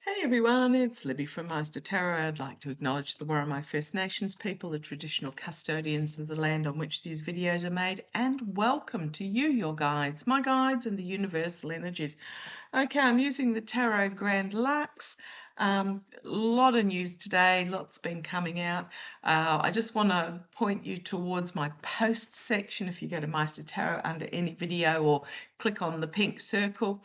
Hey everyone, it's Libby from maighstirtarot. I'd like to acknowledge the Worimi First Nations people, the traditional custodians of the land on which these videos are made, and welcome to you, your guides, my guides and the universal energies. Okay, I'm using the Tarot Grand Lux. Lot of news today, lots been coming out. I just want to point you towards my posts section. If you go to maighstirtarot under any video or click on the pink circle,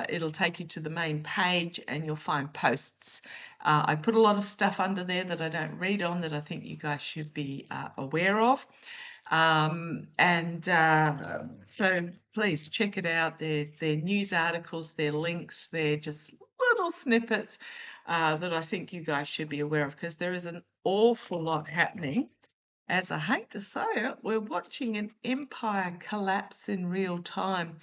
it'll take you to the main page and you'll find posts. I put a lot of stuff under there that I don't read on that I think you guys should be aware of. So please check it out. They're news articles, they're links, they're just little snippets that I think you guys should be aware of, because there is an awful lot happening. As I hate to say it, we're watching an empire collapse in real time.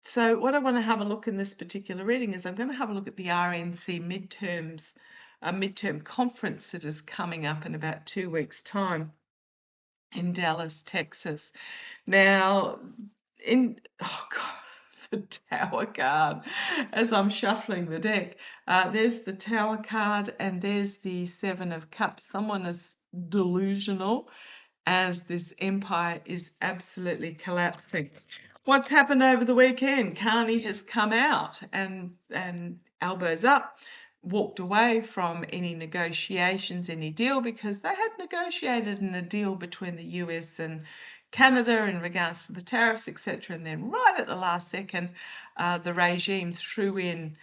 So what I want to have a look in this particular reading is I'm going to have a look at the RNC midterms, a midterm conference that is coming up in about 2 weeks' time in Dallas, Texas. Now, the Tower card, as I'm shuffling the deck, there's the Tower card and there's the Seven of Cups. Someone is delusional as this empire is absolutely collapsing. What's happened over the weekend? Carney has come out and elbows up, walked away from any negotiations, any deal, because they had negotiated in a deal between the US and Canada in regards to the tariffs, etc. And then right at the last second, the regime threw in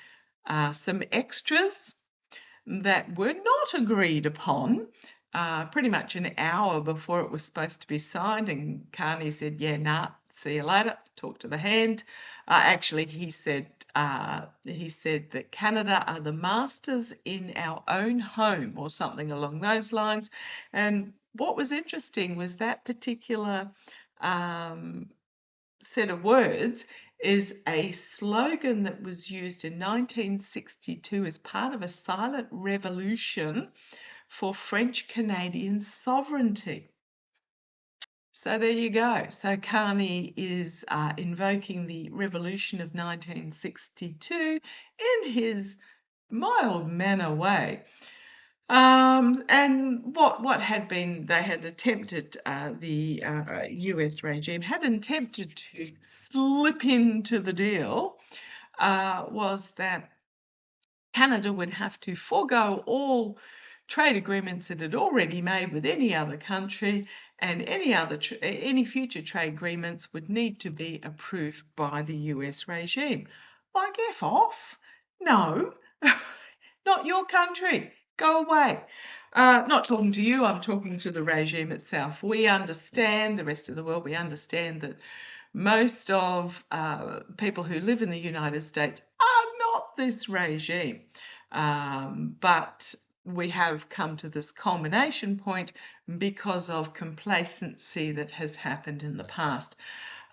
some extras that were not agreed upon pretty much an hour before it was supposed to be signed. And Carney said, yeah, nah, see you later, talk to the hand. Actually, he said that Canada are the masters in our own home, or something along those lines. And what was interesting was that particular set of words is a slogan that was used in 1962 as part of a silent revolution for French Canadian sovereignty. So there you go. So Carney is invoking the revolution of 1962 in his mild manner way. And what had been, they had attempted, the US regime had attempted to slip into the deal, was that Canada would have to forego all trade agreements it had already made with any other country, and any future trade agreements would need to be approved by the US regime. Like, F off? No, not your country. Go away. Not talking to you, I'm talking to the regime itself. We understand, the rest of the world, we understand that most of people who live in the United States are not this regime. But we have come to this culmination point because of complacency that has happened in the past.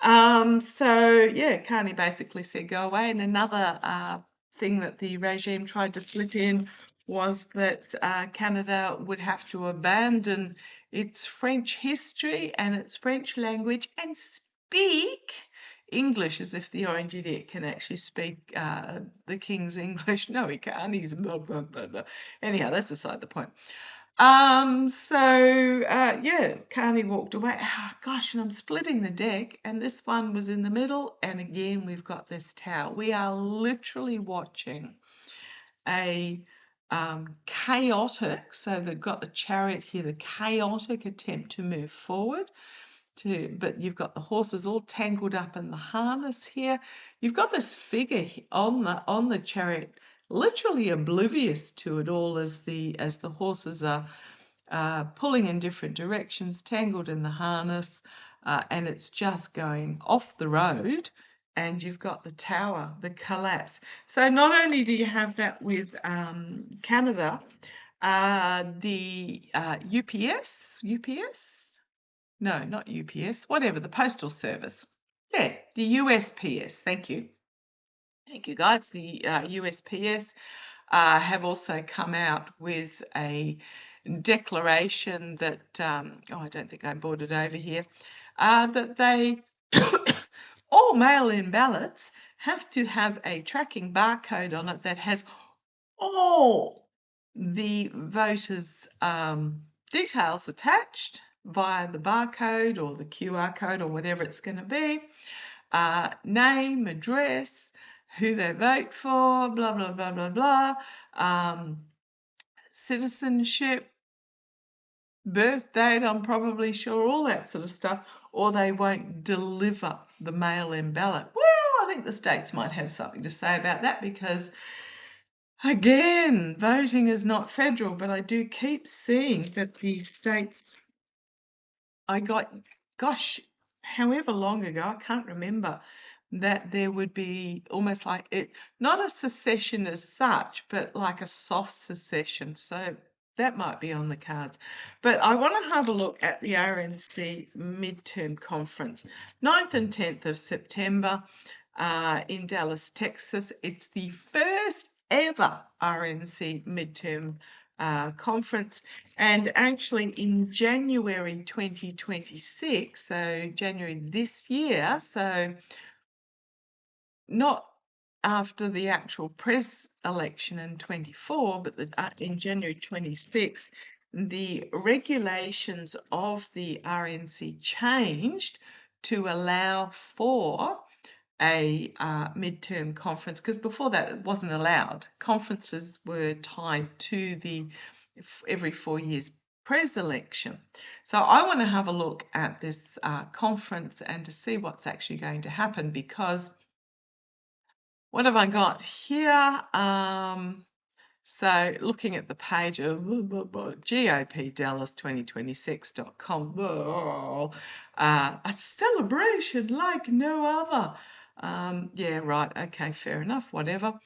So yeah, Carney basically said go away. And another thing that the regime tried to slip in was that Canada would have to abandon its French history and its French language and speak English, as if the Orange Idiot can actually speak the King's English. No, he can't. He's blah, blah, blah, blah. Anyhow, that's beside the point. Yeah, Carney walked away. Oh, gosh, and I'm splitting the deck, and this one was in the middle, and again we've got this Tower. We are literally watching a chaotic, so they've got the Chariot here, the chaotic attempt to move forward. But you've got the horses all tangled up in the harness here. You've got this figure on the Chariot, literally oblivious to it all as the horses are pulling in different directions, tangled in the harness, and it's just going off the road. And you've got the Tower, the collapse. So not only do you have that with Canada, the UPS. No, not UPS, whatever, the Postal Service. Yeah, the USPS, thank you. Thank you, guys. The USPS have also come out with a declaration that, I don't think I brought it over here, that they all mail-in ballots have to have a tracking barcode on it that has all the voters' details attached via the barcode or the QR code or whatever it's going to be, name, address, who they vote for, blah, blah, blah, blah, blah, citizenship, birth date, I'm probably sure, all that sort of stuff, or they won't deliver the mail-in ballot. Well, I think the states might have something to say about that because, again, voting is not federal, but I do keep seeing that the states, I got, gosh, however long ago, I can't remember, that there would be almost like it, not a secession as such, but like a soft secession. So that might be on the cards. But I want to have a look at the RNC midterm conference, 9th and 10th of September in Dallas, Texas. It's the first ever RNC midterm conference, and actually in January 2026, so January this year, so not after the actual pres election in 24, but in January 26, the regulations of the RNC changed to allow for a midterm conference, because before that it wasn't allowed. Conferences were tied to the every 4 years pres election. So I want to have a look at this conference and to see what's actually going to happen, because what have I got here? So looking at the page of GOPDallas2026.com, a celebration like no other. Yeah, right, okay, fair enough, whatever.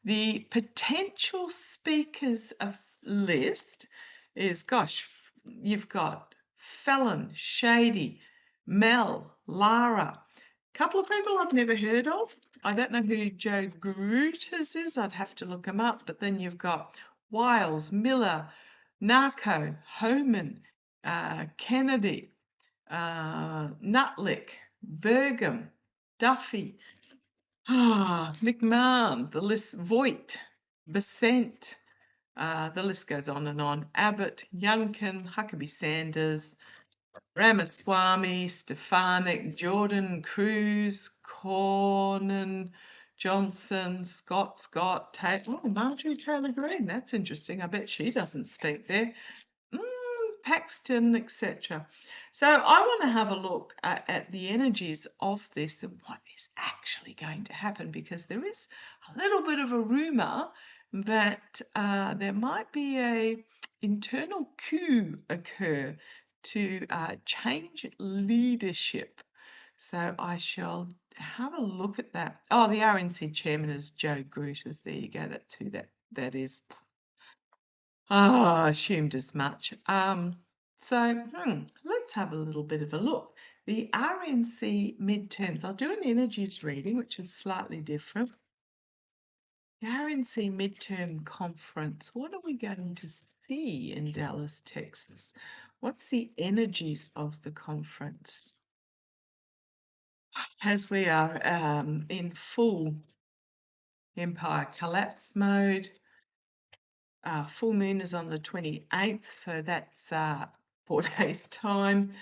The potential speakers list is, gosh, you've got Fallon, Shady, Mel, Lara, a couple of people I've never heard of. I don't know who Joe Grutas is. I'd have to look him up. But then you've got Wiles, Miller, Narco, Homan, Kennedy, Nutlick, Burgum, Duffy, McMahon, the list, Voigt, Besant, the list goes on and on. Abbott, Youngkin, Huckabee Sanders, Ramaswamy, Stefanik, Jordan, Cruz, Cornyn, Johnson, Scott, Marjorie Taylor Greene. That's interesting. I bet she doesn't speak there. Paxton, etc. So I want to have a look at the energies of this and what is actually going to happen, because there is a little bit of a rumour that there might be a internal coup occur to change leadership. So I shall have a look at that. Oh, the RNC chairman is Joe Grutas. There you go. That's who that is. Assumed as much. So let's have a little bit of a look. The RNC midterms. I'll do an energies reading, which is slightly different. The RNC midterm conference. What are we going to see in Dallas, Texas? What's the energies of the conference? As we are in full empire collapse mode, full moon is on the 28th, so that's 4 days' time,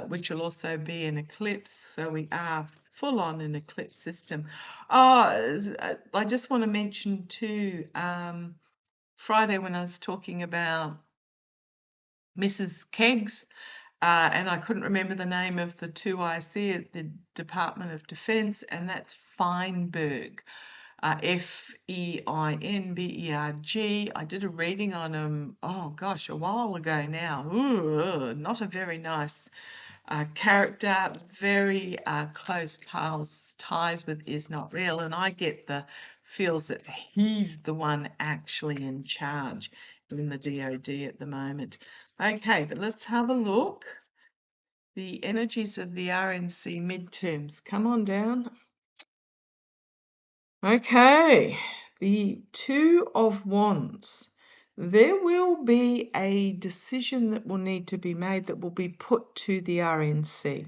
which will also be an eclipse. So we are full on an eclipse system. I just want to mention too, Friday when I was talking about Mrs. Keggs, and I couldn't remember the name of the two I see at the Department of Defense, and that's Feinberg, Feinberg. I did a reading on him, oh gosh, a while ago now. Ooh, not a very nice character, very close ties with Is Not Real, and I get the feels that he's the one actually in charge in the DOD at the moment. Okay, but let's have a look. The energies of the RNC midterms. Come on down. Okay, the Two of Wands. There will be a decision that will need to be made that will be put to the RNC.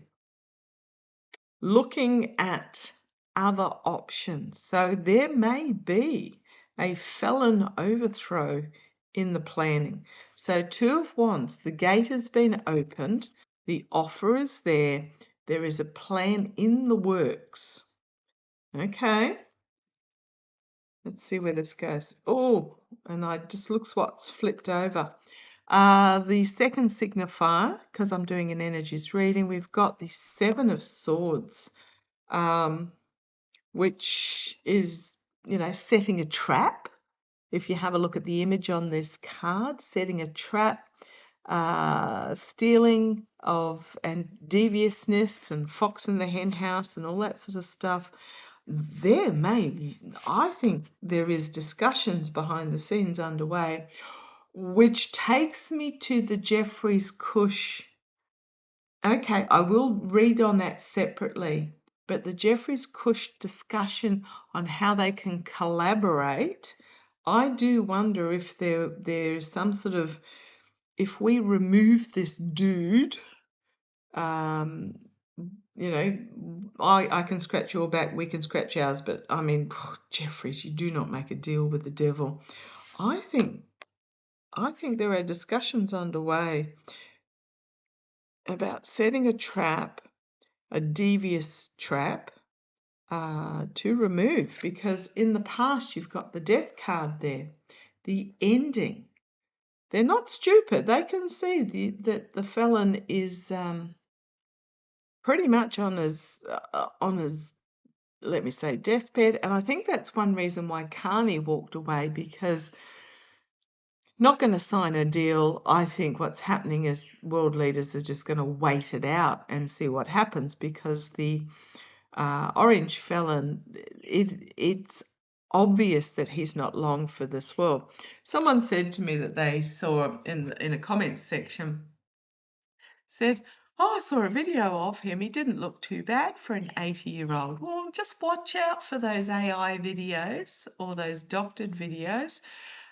looking at other options. So there may be a felon overthrow in the planning. So Two of Wands, the gate has been opened, the offer is there, there is a plan in the works. Okay, let's see where this goes. Oh, and I just looks what's flipped over. The second signifier, because I'm doing an energies reading, we've got the Seven of Swords, which is, setting a trap. If you have a look at the image on this card, setting a trap, stealing of and deviousness and fox in the hen house and all that sort of stuff. I think there is discussions behind the scenes underway, which takes me to the Jeffries Cush. Okay, I will read on that separately, but the Jeffries Cush discussion on how they can collaborate, I do wonder if there's some sort of, if we remove this dude, I can scratch your back, we can scratch ours, but I mean, Jeffries, you do not make a deal with the devil. I think there are discussions underway about setting a trap, a devious trap, to remove, because in the past you've got the death card there, the ending. They're not stupid. They can see that the felon is pretty much on his let me say deathbed, and I think that's one reason why Carney walked away, because not going to sign a deal. I think what's happening is world leaders are just going to wait it out and see what happens, because the orange felon, it's obvious that he's not long for this world. Someone said to me that they saw in a comments section, said, "Oh, I saw a video of him. He didn't look too bad for an 80-year-old. Well, just watch out for those AI videos or those doctored videos.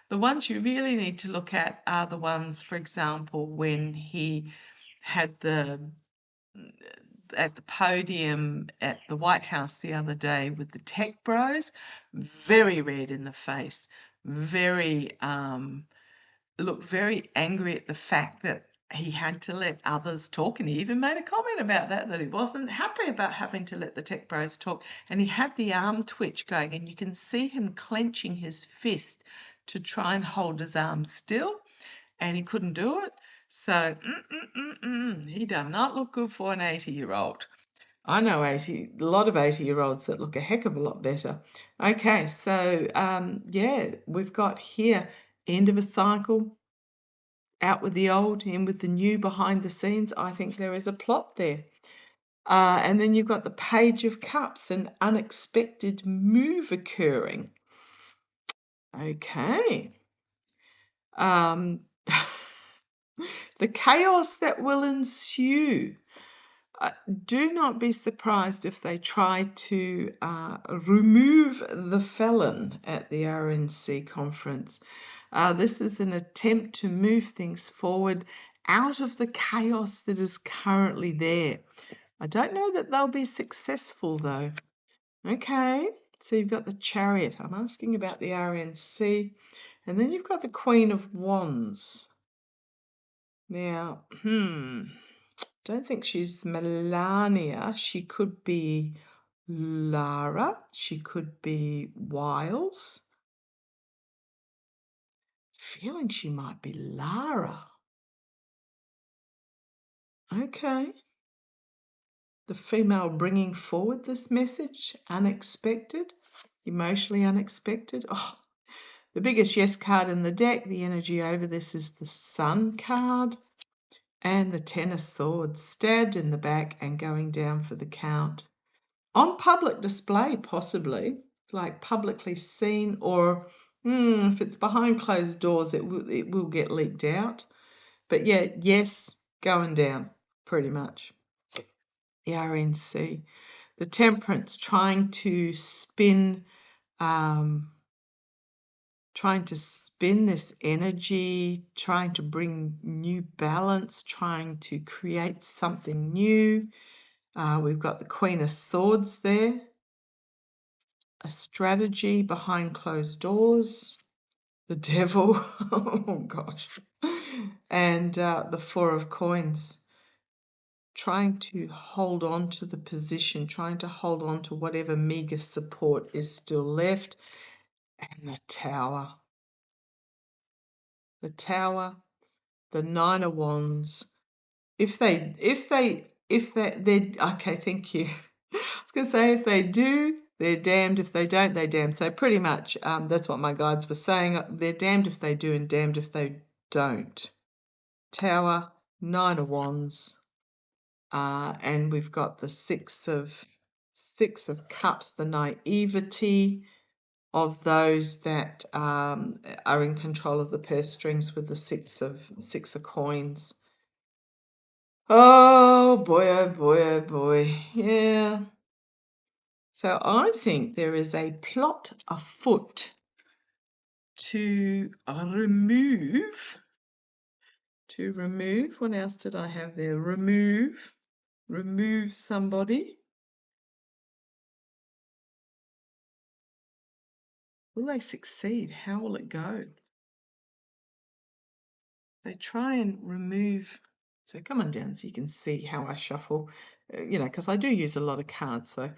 The ones you really need to look at are the ones, for example, when he had at the podium at the White House the other day with the tech bros, very red in the face, looked very angry at the fact that he had to let others talk, and he even made a comment about that he wasn't happy about having to let the tech bros talk, and he had the arm twitch going, and you can see him clenching his fist to try and hold his arm still, and he couldn't do it. So he does not look good for an 80-year-old. I know a lot of 80-year-olds that look a heck of a lot better. Okay, so yeah, we've got here end of a cycle, out with the old, in with the new behind the scenes. I think there is a plot there. And then you've got the Page of Cups, an unexpected move occurring. Okay. The chaos that will ensue. Do not be surprised if they try to remove the felon at the RNC conference. This is an attempt to move things forward out of the chaos that is currently there. I don't know that they'll be successful though. Okay, so you've got the Chariot. I'm asking about the RNC. And then you've got the Queen of Wands. Now, don't think she's Melania. She could be Lara. She could be Wiles. Feeling she might be Lara. Okay. The female bringing forward this message, unexpected, emotionally unexpected. Oh, the biggest yes card in the deck, the energy over this is the Sun card. And the Ten of Swords, stabbed in the back and going down for the count. On public display, possibly, like publicly seen, or if it's behind closed doors, it will get leaked out. But yeah, yes, going down, pretty much. The RNC. The Temperance, trying to spin this energy, trying to bring new balance, trying to create something new. We've got the Queen of Swords there, a strategy behind closed doors, the Devil, oh gosh, and the Four of Coins, trying to hold on to the position, trying to hold on to whatever meager support is still left, and the Tower. The Tower, the Nine of Wands. If they're okay, thank you. I was going to say if they do, they're damned. If they don't, they're damned. So pretty much that's what my guides were saying. They're damned if they do and damned if they don't. Tower, Nine of Wands, and we've got the Six of Cups, the naivety of those that are in control of the purse strings with the Six of Coins. Oh boy, oh boy, oh boy. Yeah. So I think there is a plot afoot to remove, what else did I have there? Remove somebody. Will they succeed? How will it go? They try and remove. So come on down so you can see how I shuffle, because I do use a lot of cards. So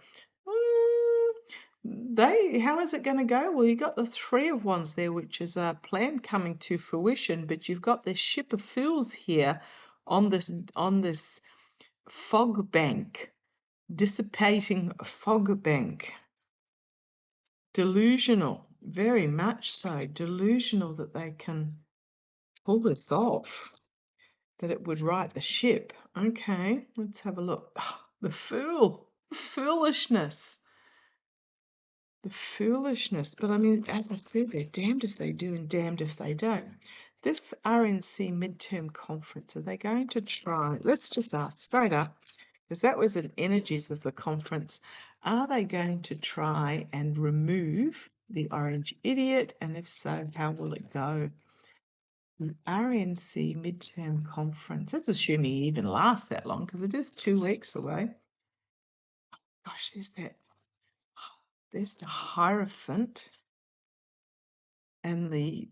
how is it going to go? Well, you got the Three of Wands there, which is a plan coming to fruition, but you've got this Ship of Fools here on this fog bank, dissipating fog bank. Delusional, very much so. Delusional that they can pull this off, that it would right the ship. Okay, let's have a look. Oh, the Fool, the foolishness. The foolishness. But I mean, as I said, they're damned if they do and damned if they don't. This RNC midterm conference, are they going to try? Let's just ask straight up, because that was an energies of the conference. Are they going to try and remove the orange idiot? And if so, how will it go? The RNC midterm conference. Let's assume it even lasts that long, because it is 2 weeks away. Gosh, there's the Hierophant and the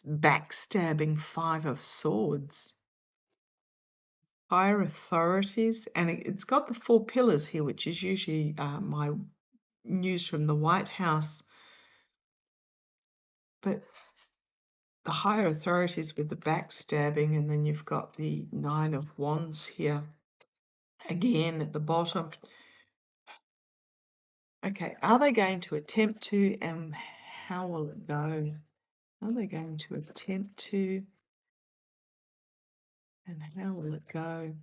backstabbing Five of Swords. Higher authorities, and it's got the 4 pillars here, which is usually my news from the White House. But the higher authorities with the backstabbing, and then you've got the Nine of Wands here again at the bottom. Okay, are they going to attempt to, and how will it go? Are they going to attempt to, and how will it go?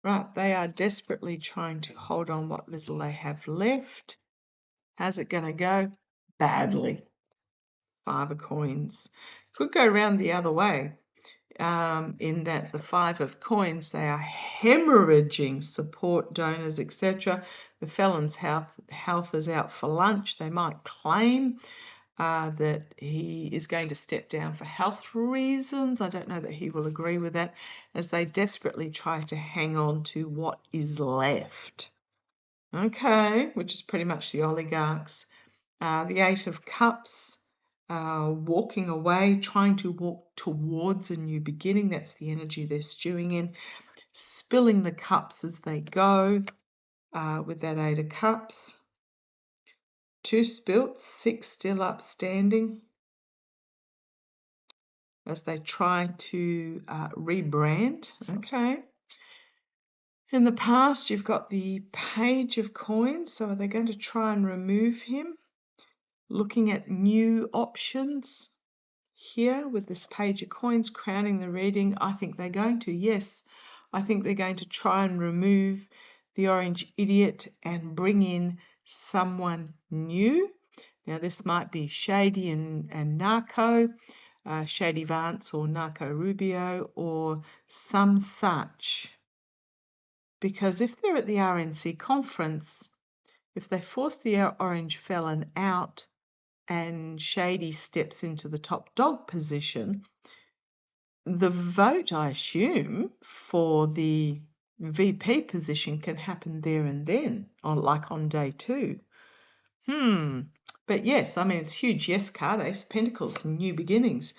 Right, they are desperately trying to hold on what little they have left. How's it going to go? Badly. Five of Coins. Could go around the other way, in that the Five of Coins, they are hemorrhaging support, donors, etc. The felon's health is out for lunch. They might claim that he is going to step down for health reasons. I don't know that he will agree with that, as they desperately try to hang on to what is left. Okay, which is pretty much the oligarchs. The Eight of Cups, walking away, trying to walk towards a new beginning. That's the energy they're stewing in. Spilling the cups as they go, with that Eight of Cups. 2 spilt, 6 still upstanding, as they try to rebrand. Okay. In the past, you've got the Page of Coins. So are they going to try and remove him? Looking at new options here with this Page of Coins crowning the reading. I think they're going to, yes. I think they're going to try and remove the orange idiot and bring in someone new. Now, this might be Shady and Narco, Shady Vance or Narco Rubio or some such. Because if they're at the RNC conference, if they force the orange felon out and Shady steps into the top dog position, the vote, I assume, for the VP position can happen there and then, like on day 2. But yes, I mean, it's huge yes card, Ace of Pentacles, new beginnings.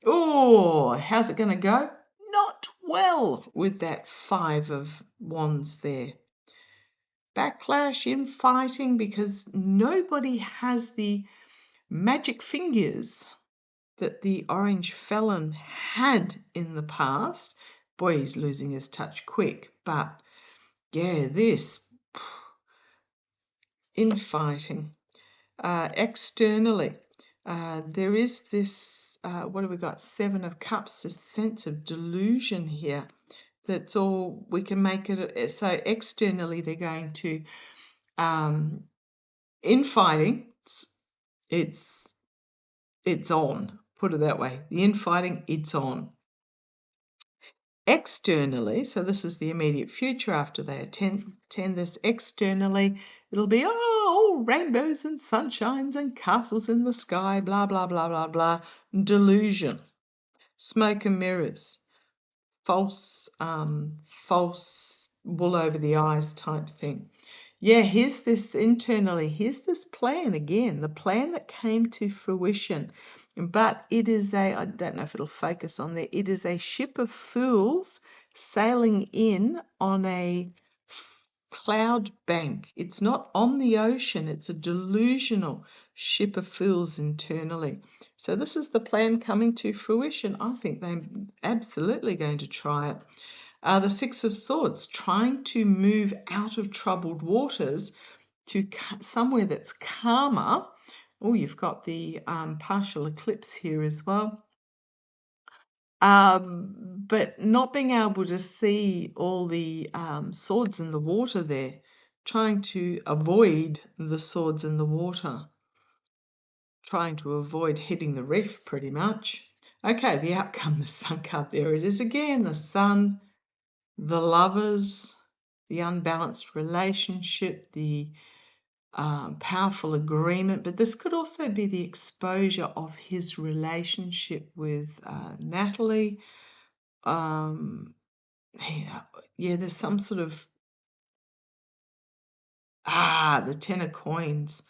Oh, how's it going to go? Not well with that 5 of Wands there. Backlash, infighting, because nobody has the magic fingers that the orange felon had in the past. Boy, he's losing his touch quick. But yeah, this infighting. Externally, there is this, what have we got? 7 of Cups, this sense of delusion here. That's all we can make it. So externally, they're going to, infighting, it's on, put it that way. The infighting, it's on. Externally, so this is the immediate future after they attend this. Externally, it'll be all rainbows and sunshines and castles in the sky, blah, blah, blah, blah, blah. Delusion, smoke and mirrors, false wool over the eyes type thing. Yeah, here's this internally, here's this plan again, the plan that came to fruition. But it is I don't know if it'll focus on there, it is a ship of fools sailing in on a cloud bank. It's not on the ocean, it's a delusional ship of fools internally. So this is the plan coming to fruition. I think they're absolutely going to try it. The 6 of Swords, trying to move out of troubled waters to somewhere that's calmer. Oh, you've got the partial eclipse here as well. But not being able to see all the swords in the water there, trying to avoid the swords in the water, trying to avoid hitting the reef pretty much. Okay, the outcome, the Sun card, there it is again, the Sun, the Lovers, the unbalanced relationship, the powerful agreement, but this could also be the exposure of his relationship with Natalie. Yeah, there's some sort of the 10 of Coins.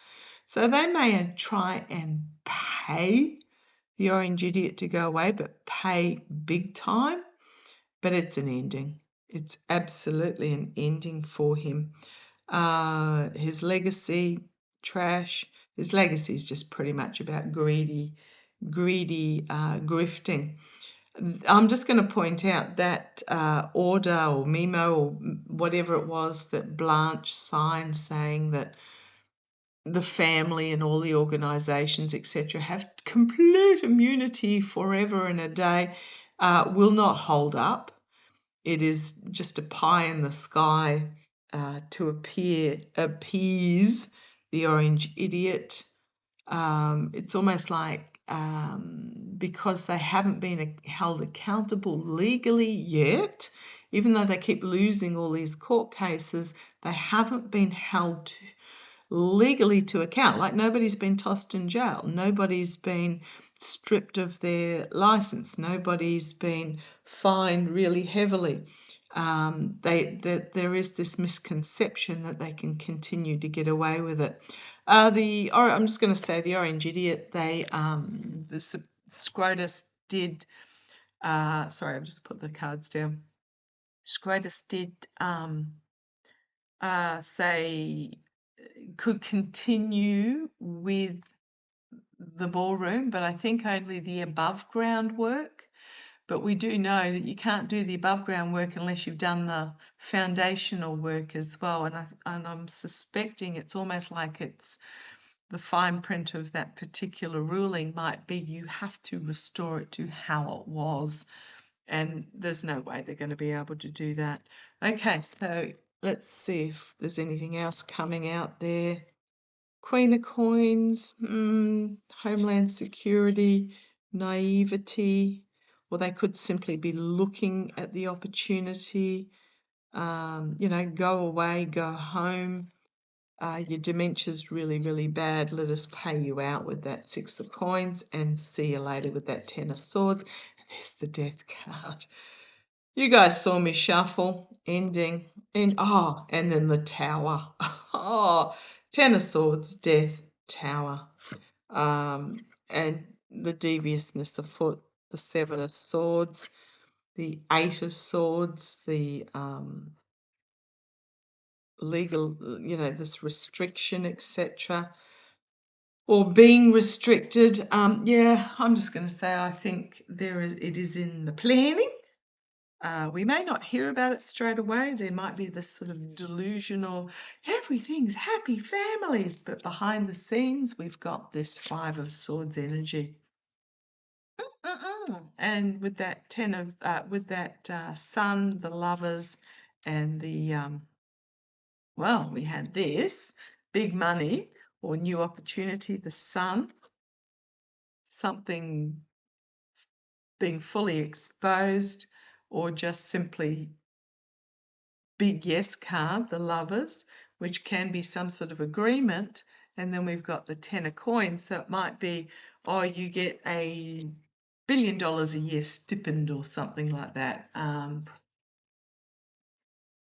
So they may try and pay the orange idiot to go away, but pay big time. But it's an ending. It's absolutely an ending for him. His legacy, trash. His legacy is just pretty much about greedy grifting. I'm just going to point out that order or memo or whatever it was that Blanche signed saying that the family and all the organisations, etc., have complete immunity forever and a day, will not hold up. It is just a pie in the sky to appease the orange idiot. It's almost like because they haven't been held accountable legally yet, even though they keep losing all these court cases, they haven't been held legally to account. Like nobody's been tossed in jail, nobody's been stripped of their license, nobody's been fined really heavily. There is this misconception that they can continue to get away with it. I'm just going to say the orange idiot. The Scrotus did. Sorry, I've just put the cards down. Scrotus did say could continue with the ballroom, but I think only the above ground work. But we do know that you can't do the above ground work unless you've done the foundational work as well. And I'm suspecting it's almost like it's the fine print of that particular ruling might be you have to restore it to how it was. And there's no way they're going to be able to do that. Okay, so let's see if there's anything else coming out there. Queen of Coins, Homeland Security, naivety, or they could simply be looking at the opportunity, go away, go home. Your dementia's really, really bad. Let us pay you out with that 6 of Coins and see you later with that 10 of Swords. And There's the Death card. You guys saw me shuffle, ending, and then the Tower. Oh, Ten of Swords, Death, Tower. And the deviousness afoot, the Seven of Swords, the Eight of Swords, the legal, this restriction, etc., or being restricted. Yeah, I'm just going to say I think it is in the planning. We may not hear about it straight away. There might be this sort of delusional, everything's happy families, but behind the scenes, we've got this Five of Swords energy. And with that Sun, the Lovers, and the we had this big money or new opportunity, the Sun, something being fully exposed, or just simply big yes card, the Lovers, which can be some sort of agreement. And then we've got the Ten of Coins, so it might be, you get $1 billion a year stipend or something like that,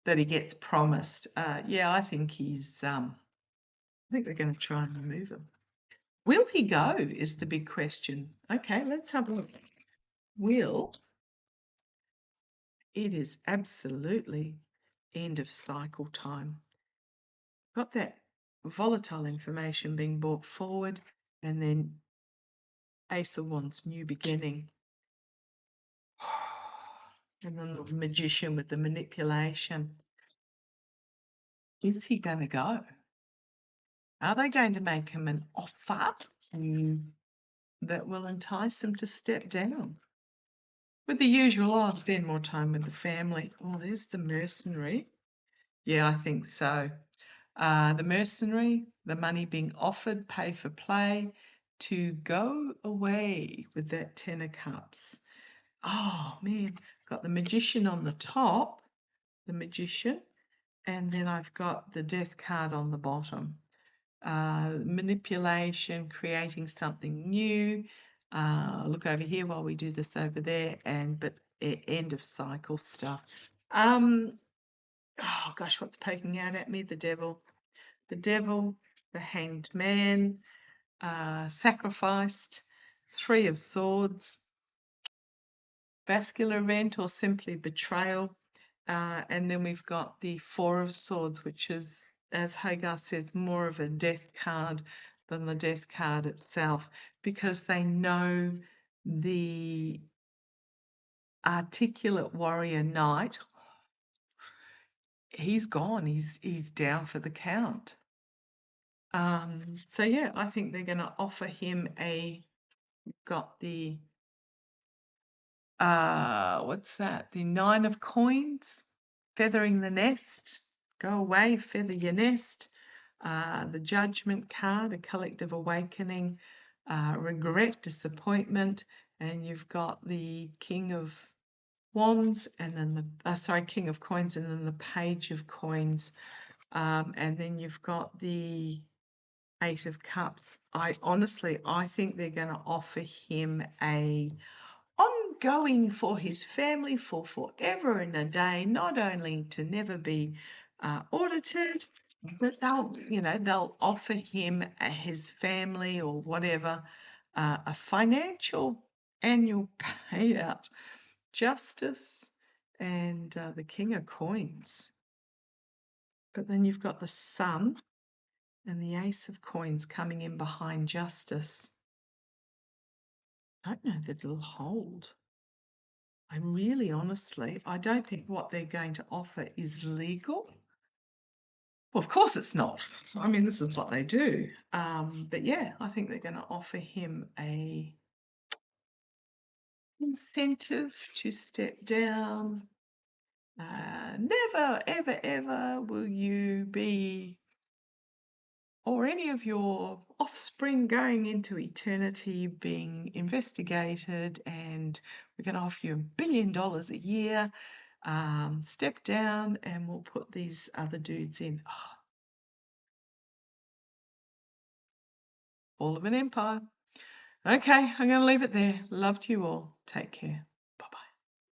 that he gets promised. Yeah, I think I think they're going to try and remove him. Will he go is the big question. Okay, let's have a look. It is absolutely end of cycle time. Got that volatile information being brought forward, and then Ace of Wands, new beginning. And then the Magician with the manipulation. Is he going to go? Are they going to make him an offer that will entice him to step down? With the usual, I'll spend more time with the family. Oh, there's the Mercenary. Yeah, I think so. The Mercenary, the money being offered, pay for play, to go away with that Ten of Cups. Oh, man, got the Magician on the top, the Magician, and then I've got the Death card on the bottom. Manipulation, creating something new. Look over here while we do this over there, but end of cycle stuff. Oh gosh, what's poking out at me? The Devil, the Hanged Man, sacrificed, Three of Swords, vascular event or simply betrayal. And then we've got the Four of Swords, which is, as Hagar says, more of a death card than the death card itself, because they know the articulate warrior knight, he's gone, he's down for the count. So yeah, I think they're going to offer him got the what's that? The Nine of Coins, feathering the nest. Go away, feather your nest. The Judgment card, a collective awakening, regret, disappointment, and you've got the King of Wands, and then King of Coins, and then the Page of Coins, and then you've got the Eight of Cups. I think they're going to offer him ongoing for his family for forever and a day, not only to never be audited, but they'll offer him, his family or whatever, a financial annual payout, justice, and the King of Coins. But then you've got the Sun and the Ace of Coins coming in behind justice. I don't know that it'll hold. I really, honestly, I don't think what they're going to offer is legal. Well, of course it's not. I mean, this is what they do. But yeah, I think they're going to offer him a incentive to step down. Never, ever, ever will you be, or any of your offspring going into eternity, being investigated, and we're going to offer you $1 billion a year. Step down and we'll put these other dudes in. Fall of an empire. Okay, I'm going to leave it there. Love to you all. Take care.